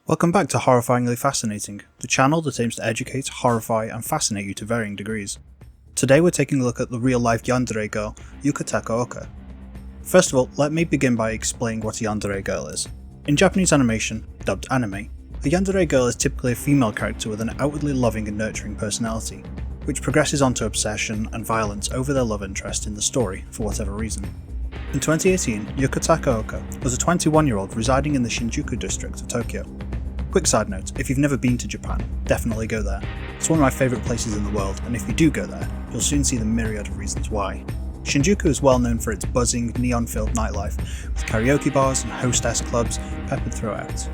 Welcome back to Horrifyingly Fascinating, the channel that aims to educate, horrify, and fascinate you to varying degrees. Today we're taking a look at the real-life Yandere Girl Yuka Takaoka. First of all, let me begin by explaining what a Yandere Girl is. In Japanese animation, dubbed anime, a Yandere Girl is typically a female character with an outwardly loving and nurturing personality, which progresses onto obsession and violence over their love interest in the story for whatever reason. In 2018, Yuka Takaoka was a 21-year-old residing in the Shinjuku district of Tokyo. Quick side note, if you've never been to Japan, definitely go there. It's one of my favourite places in the world, and if you do go there, you'll soon see the myriad of reasons why. Shinjuku is well known for its buzzing, neon-filled nightlife, with karaoke bars and hostess clubs peppered throughout.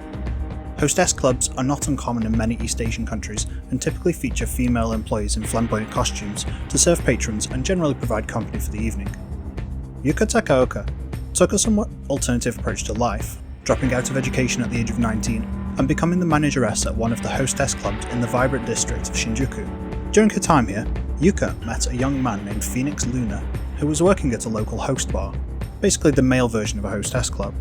Hostess clubs are not uncommon in many East Asian countries and typically feature female employees in flamboyant costumes to serve patrons and generally provide company for the evening. Yuka Takaoka took a somewhat alternative approach to life, dropping out of education at the age of 19 and becoming the manageress at one of the hostess clubs in the vibrant district of Shinjuku. During her time here, Yuka met a young man named Phoenix Luna, who was working at a local host bar, basically the male version of a hostess club.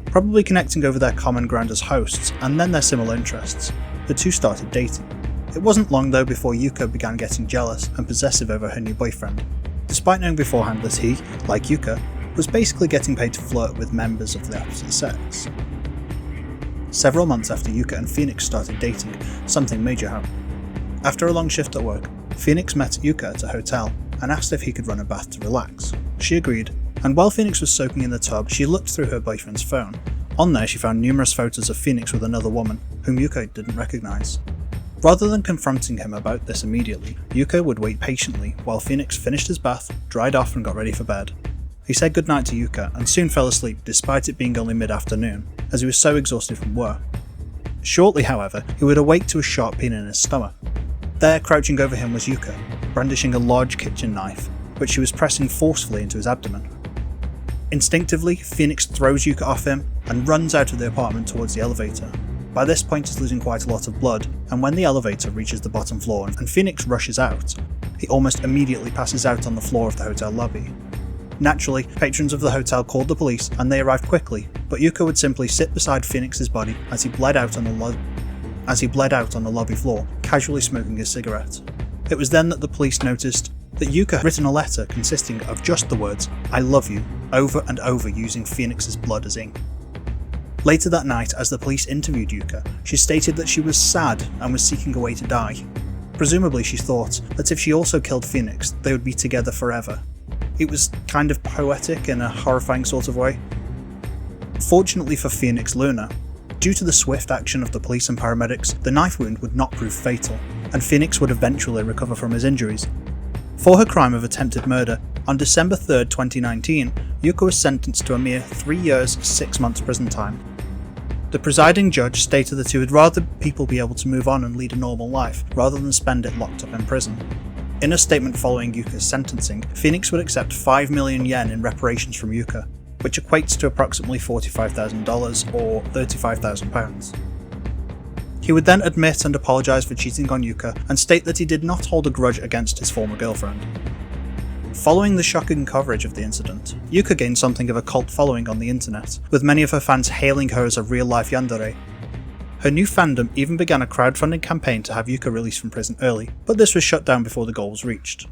Probably connecting over their common ground as hosts and then their similar interests, the two started dating. It wasn't long though before Yuka began getting jealous and possessive over her new boyfriend, despite knowing beforehand that he, like Yuka, was basically getting paid to flirt with members of the opposite sex. Several months after Yuka and Phoenix started dating, something major happened. After a long shift at work, Phoenix met Yuka at a hotel and asked if he could run a bath to relax. She agreed, and while Phoenix was soaking in the tub, she looked through her boyfriend's phone. On there she found numerous photos of Phoenix with another woman, whom Yuka didn't recognise. Rather than confronting him about this immediately, Yuka would wait patiently while Phoenix finished his bath, dried off and got ready for bed. He said goodnight to Yuka and soon fell asleep despite it being only mid-afternoon, as he was so exhausted from work. Shortly, however, he would awake to a sharp pain in his stomach. There, crouching over him was Yuka, brandishing a large kitchen knife, which she was pressing forcefully into his abdomen. Instinctively, Phoenix throws Yuka off him and runs out of the apartment towards the elevator. By this point he's losing quite a lot of blood, and when the elevator reaches the bottom floor and Phoenix rushes out, he almost immediately passes out on the floor of the hotel lobby. Naturally, patrons of the hotel called the police and they arrived quickly, but Yuka would simply sit beside Phoenix's body as he bled out on the lobby floor, casually smoking a cigarette. It was then that the police noticed that Yuka had written a letter consisting of just the words, "I love you," over and over using Phoenix's blood as ink. Later that night, as the police interviewed Yuka, she stated that she was sad and was seeking a way to die. Presumably she thought that if she also killed Phoenix, they would be together forever. It was kind of poetic in a horrifying sort of way. Fortunately for Phoenix Luna, due to the swift action of the police and paramedics, the knife wound would not prove fatal, and Phoenix would eventually recover from his injuries. For her crime of attempted murder, on December 3rd, 2019, Yuka was sentenced to a mere 3 years, 6 months prison time. The presiding judge stated that he would rather people be able to move on and lead a normal life, rather than spend it locked up in prison. In a statement following Yuka's sentencing, Phoenix would accept 5 million yen in reparations from Yuka, which equates to approximately $45,000 or £35,000. He would then admit and apologise for cheating on Yuka and state that he did not hold a grudge against his former girlfriend. Following the shocking coverage of the incident, Yuka gained something of a cult following on the internet, with many of her fans hailing her as a real-life yandere. Her new fandom even began a crowdfunding campaign to have Yuka released from prison early, but this was shut down before the goal was reached.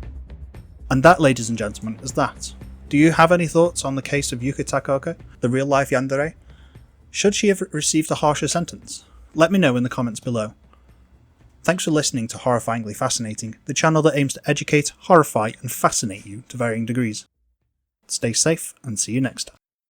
And that, ladies and gentlemen, is that. Do you have any thoughts on the case of Yuka Takaoka, the real-life yandere? Should she have received a harsher sentence? Let me know in the comments below. Thanks for listening to Horrifyingly Fascinating, the channel that aims to educate, horrify, and fascinate you to varying degrees. Stay safe and see you next time.